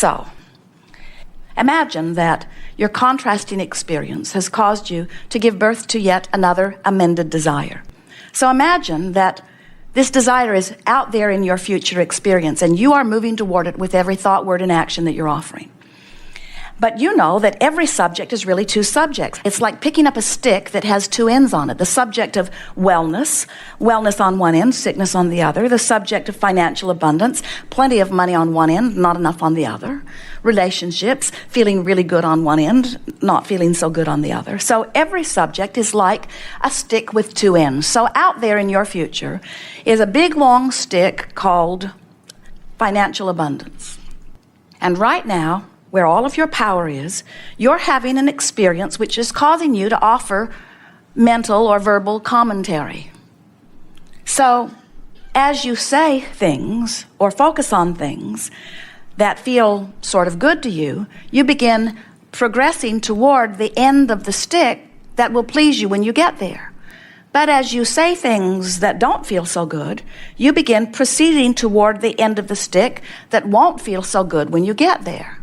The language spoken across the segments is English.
So, imagine that your contrasting experience has caused you to give birth to yet another amended desire. So imagine that this desire is out there in your future experience, and you are moving toward it with every thought, word, and action that you're offering. But you know that every subject is really two subjects. It's like picking up a stick that has two ends on it. The subject of wellness on one end, sickness on the other. The subject of financial abundance, plenty of money on one end, not enough on the other. Relationships, feeling really good on one end, not feeling so good on the other. So every subject is like a stick with two ends. So out there in your future is a big long stick called financial abundance. And right now, where all of your power is, you're having an experience which is causing you to offer mental or verbal commentary. So as you say things or focus on things that feel sort of good to you, you begin progressing toward the end of the stick that will please you when you get there. But as you say things that don't feel so good, you begin proceeding toward the end of the stick that won't feel so good when you get there.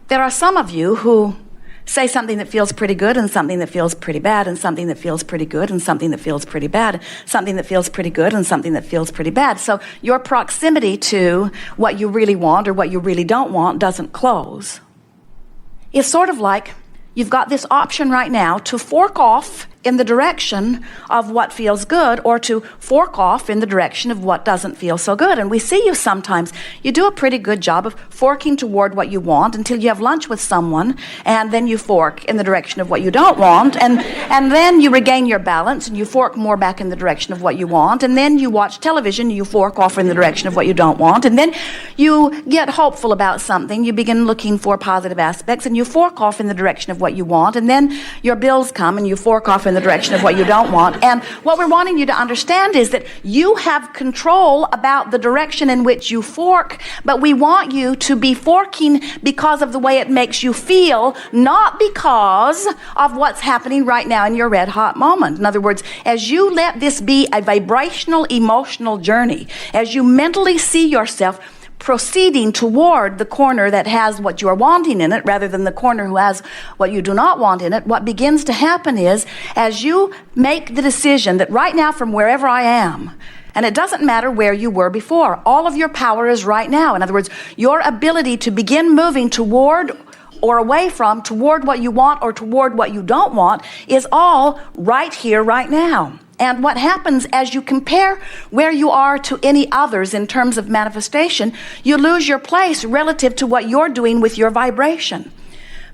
There are some of you who say something that feels pretty good and something that feels pretty bad and something that feels pretty good and something that feels pretty bad, something that feels pretty good and something that feels pretty bad. So your proximity to what you really want or what you really don't want doesn't close. It's sort of like you've got this option right now to fork off in the direction of what feels good or to fork off in the direction of what doesn't feel so good. And we see you sometimes, you do a pretty good job of forking toward what you want until you have lunch with someone, and then you fork in the direction of what you don't want, and then you regain your balance and you fork more back in the direction of what you want, and then you watch television and you fork off in the direction of what you don't want, and then you get hopeful about something, you begin looking for positive aspects and you fork off in the direction of what you want, and then your bills come and you fork off in the direction of what you don't want. And what we're wanting you to understand is that you have control about the direction in which you fork, but we want you to be forking because of the way it makes you feel, not because of what's happening right now in your red hot moment. In other words, as you let this be a vibrational, emotional journey, as you mentally see yourself proceeding toward the corner that has what you are wanting in it rather than the corner who has what you do not want in it, what begins to happen is, as you make the decision that right now from wherever I am, and it doesn't matter where you were before, all of your power is right now. In other words, your ability to begin moving toward or away from, toward what you want or toward what you don't want, is all right here, right now. And what happens as you compare where you are to any others in terms of manifestation, you lose your place relative to what you're doing with your vibration.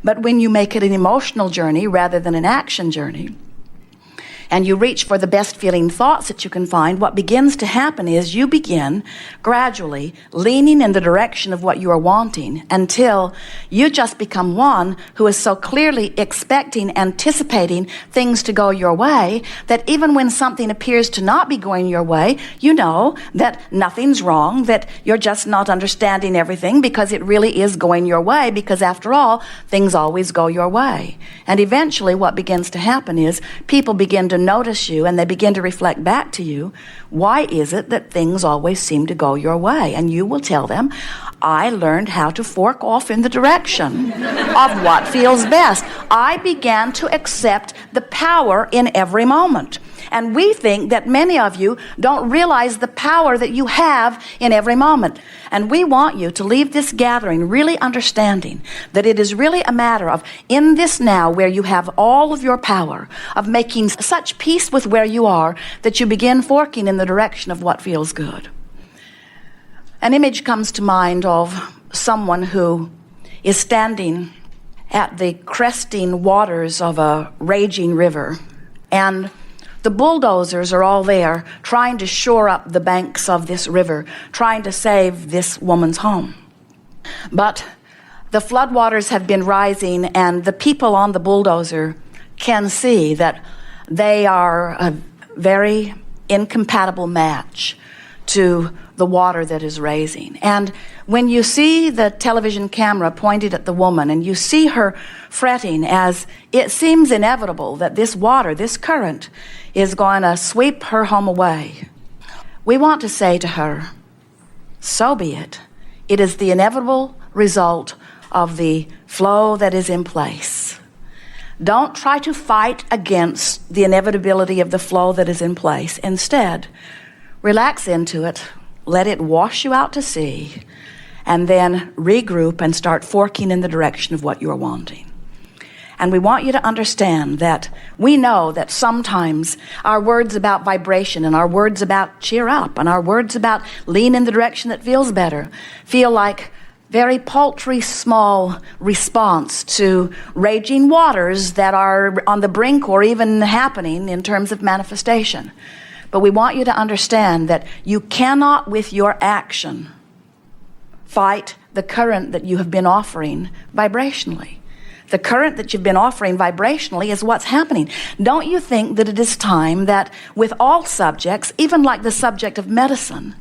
But when you make it an emotional journey rather than an action journey, and you reach for the best feeling thoughts that you can find, what begins to happen is you begin gradually leaning in the direction of what you are wanting until you just become one who is so clearly expecting, anticipating things to go your way that even when something appears to not be going your way, you know that nothing's wrong, that you're just not understanding everything because it really is going your way, because after all, things always go your way. And eventually what begins to happen is people begin to notice you and they begin to reflect back to you, why is it that things always seem to go your way? And you will tell them, I learned how to fork off in the direction of what feels best. I began to accept the power in every moment. And we think that many of you don't realize the power that you have in every moment. And we want you to leave this gathering really understanding that it is really a matter of, in this now where you have all of your power, of making such peace with where you are that you begin forking in the direction of what feels good. An image comes to mind of someone who is standing at the cresting waters of a raging river, and the bulldozers are all there trying to shore up the banks of this river, trying to save this woman's home. But the floodwaters have been rising, and the people on the bulldozer can see that they are a very incompatible match to the water that is raising. And when you see the television camera pointed at the woman and you see her fretting as it seems inevitable that this water, this current, is going to sweep her home away, we want to say to her, so be it. It is the inevitable result of the flow that is in place. Don't try to fight against the inevitability of the flow that is in place. Instead, relax into it, let it wash you out to sea, and then regroup and start forking in the direction of what you're wanting. And we want you to understand that we know that sometimes our words about vibration and our words about cheer up and our words about lean in the direction that feels better feel like very paltry, small response to raging waters that are on the brink or even happening in terms of manifestation. But we want you to understand that you cannot, with your action, fight the current that you have been offering vibrationally. The current that you've been offering vibrationally is what's happening. Don't you think that it is time that with all subjects, even like the subject of medicine,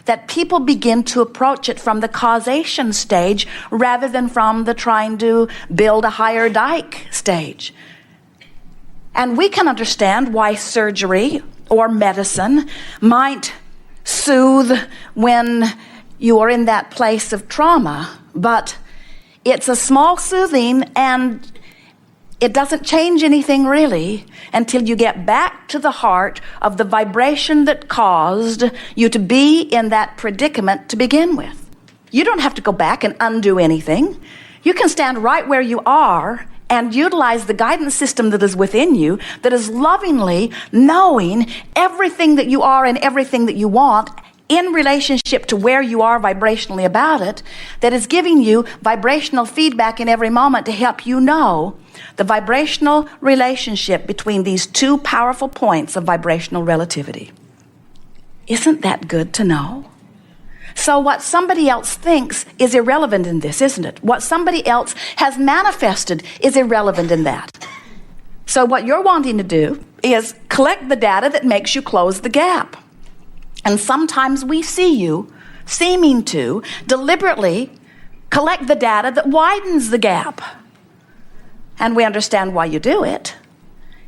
that people begin to approach it from the causation stage rather than from the trying to build a higher dike stage? And we can understand why surgery or medicine might soothe when you are in that place of trauma, but it's a small soothing, and it doesn't change anything really until you get back to the heart of the vibration that caused you to be in that predicament to begin with. You don't have to go back and undo anything. You can stand right where you are and utilize the guidance system that is within you, that is lovingly knowing everything that you are and everything that you want in relationship to where you are vibrationally about it, that is giving you vibrational feedback in every moment to help you know the vibrational relationship between these two powerful points of vibrational relativity. Isn't that good to know? So what somebody else thinks is irrelevant in this, isn't it? What somebody else has manifested is irrelevant in that. So what you're wanting to do is collect the data that makes you close the gap. And sometimes we see you seeming to deliberately collect the data that widens the gap. And we understand why you do it.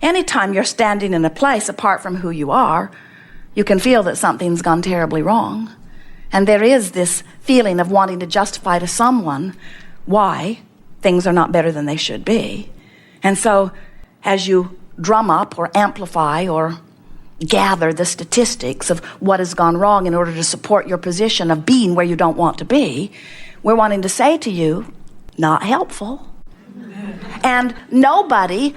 Anytime you're standing in a place apart from who you are, you can feel that something's gone terribly wrong. And there is this feeling of wanting to justify to someone why things are not better than they should be. And so as you drum up or amplify or gather the statistics of what has gone wrong in order to support your position of being where you don't want to be, we're wanting to say to you, not helpful. And nobody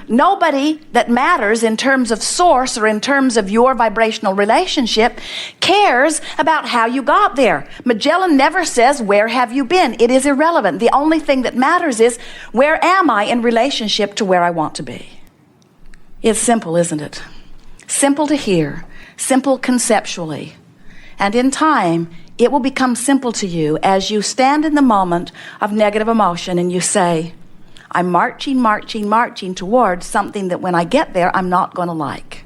that matters in terms of source or in terms of your vibrational relationship cares about how you got there. Magellan never says, where have you been? It is irrelevant. The only thing that matters is, where am I in relationship to where I want to be? It's simple, isn't it? Simple to hear, simple conceptually. And in time, it will become simple to you as you stand in the moment of negative emotion and you say, I'm marching towards something that when I get there, I'm not going to like.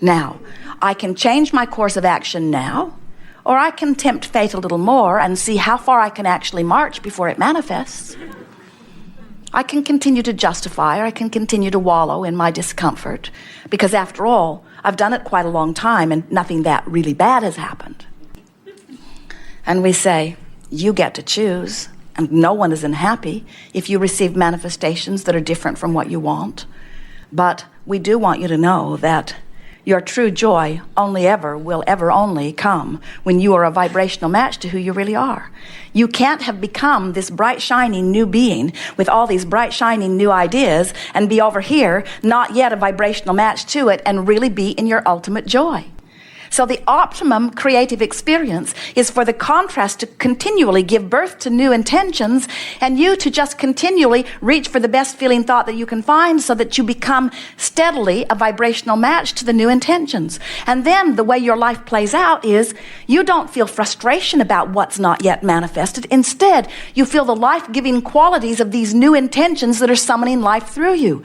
Now, I can change my course of action now, or I can tempt fate a little more and see how far I can actually march before it manifests. I can continue to justify, or I can continue to wallow in my discomfort, because after all, I've done it quite a long time and nothing that really bad has happened. And we say, you get to choose, and no one is unhappy if you receive manifestations that are different from what you want. But we do want you to know that your true joy will ever only come when you are a vibrational match to who you really are. You can't have become this bright, shining new being with all these bright, shining new ideas and be over here, not yet a vibrational match to it, and really be in your ultimate joy. So the optimum creative experience is for the contrast to continually give birth to new intentions, and you to just continually reach for the best feeling thought that you can find, so that you become steadily a vibrational match to the new intentions. And then the way your life plays out is you don't feel frustration about what's not yet manifested. Instead, you feel the life-giving qualities of these new intentions that are summoning life through you.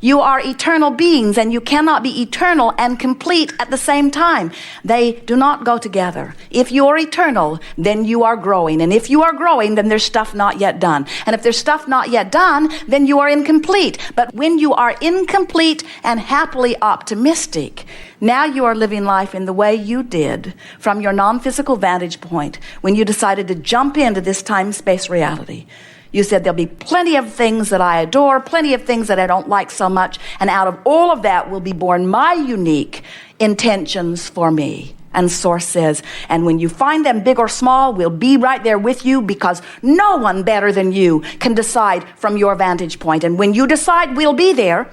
You are eternal beings, and you cannot be eternal and complete at the same time. They do not go together. If you are eternal, then you are growing. And if you are growing, then there's stuff not yet done. And if there's stuff not yet done, then you are incomplete. But when you are incomplete and happily optimistic, now you are living life in the way you did from your non-physical vantage point when you decided to jump into this time-space reality. You said there'll be plenty of things that I adore, plenty of things that I don't like so much, and out of all of that will be born my unique intentions for me. And Source says, and when you find them big or small, we'll be right there with you, because no one better than you can decide from your vantage point. And when you decide, we'll be there,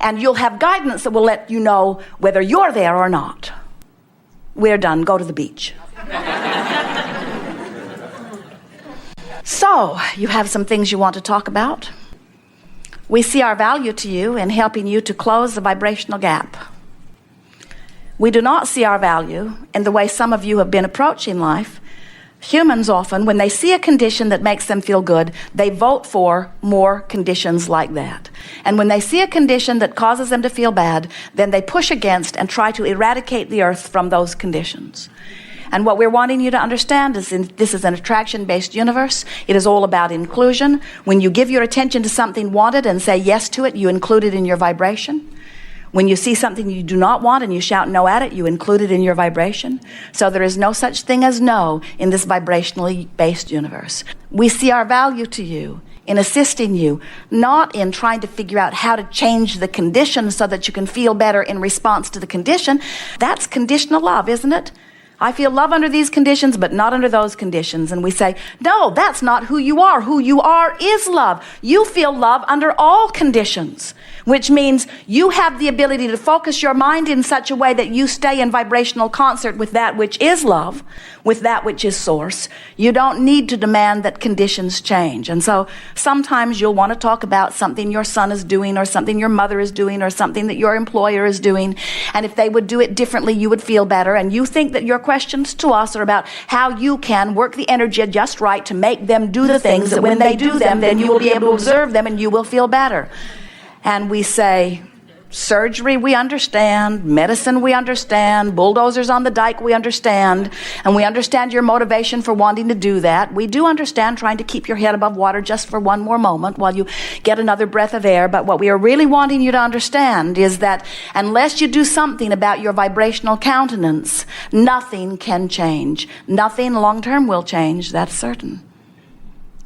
and you'll have guidance that will let you know whether you're there or not. We're done. Go to the beach. So, you have some things you want to talk about. We see our value to you in helping you to close the vibrational gap. We do not see our value in the way some of you have been approaching life. Humans often, when they see a condition that makes them feel good, they vote for more conditions like that. And when they see a condition that causes them to feel bad, then they push against and try to eradicate the earth from those conditions. And what we're wanting you to understand is this is an attraction-based universe. It is all about inclusion. When you give your attention to something wanted and say yes to it, you include it in your vibration. When you see something you do not want and you shout no at it, you include it in your vibration. So there is no such thing as no in this vibrationally based universe. We see our value to you in assisting you, not in trying to figure out how to change the condition so that you can feel better in response to the condition. That's conditional love, isn't it? I feel love under these conditions, but not under those conditions. And we say, no, that's not who you are. Who you are is love. You feel love under all conditions, which means you have the ability to focus your mind in such a way that you stay in vibrational concert with that which is love, with that which is source. You don't need to demand that conditions change. And so sometimes you'll want to talk about something your son is doing, or something your mother is doing, or something that your employer is doing. And if they would do it differently, you would feel better. And you think that your questions to us are about how you can work the energy just right to make them do the things that when they do them, then you will be able to observe them and you will feel better. And we say, surgery we understand, medicine we understand, bulldozers on the dike we understand, and we understand your motivation for wanting to do that. We do understand trying to keep your head above water just for one more moment while you get another breath of air. But what we are really wanting you to understand is that unless you do something about your vibrational countenance, nothing can change. Nothing long-term will change, that's certain.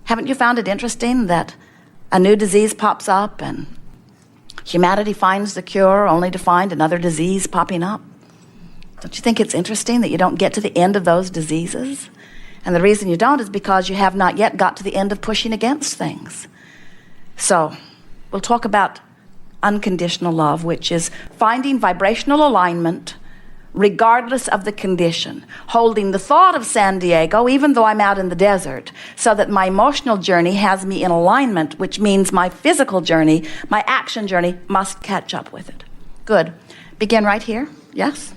Haven't you found it interesting that a new disease pops up and humanity finds the cure only to find another disease popping up? Don't you think it's interesting that you don't get to the end of those diseases? And the reason you don't is because you have not yet got to the end of pushing against things. So we'll talk about unconditional love, which is finding vibrational alignment regardless of the condition, holding the thought of San Diego even though I'm out in the desert, so that my emotional journey has me in alignment, which means my physical journey, my action journey must catch up with it. Good. Begin right here. Yes?